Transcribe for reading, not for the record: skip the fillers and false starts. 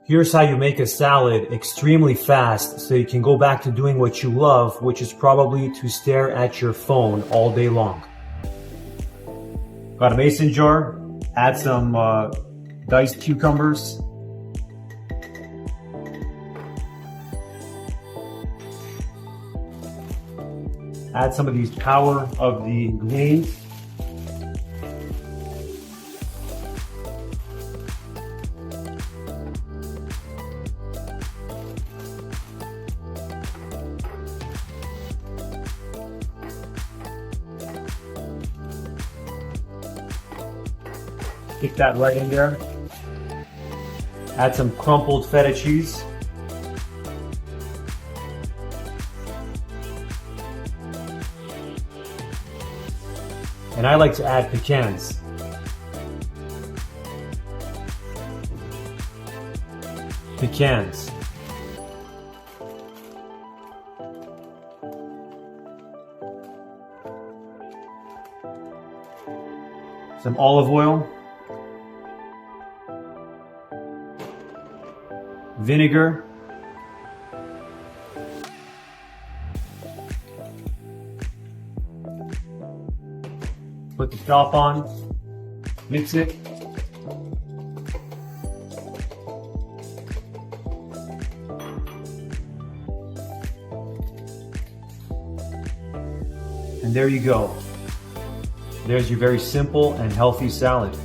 Here's how you make a salad extremely fast so you can go back to doing what you love, which is probably to stare at your phone all day long. Got a mason jar, add some diced cucumbers. Add some of these power of the greens. Stick that right in there. Add some crumpled feta cheese. And I like to add pecans. Pecans. Some olive oil. Vinegar. Put the top on, mix it. And there you go. There's your very simple and healthy salad.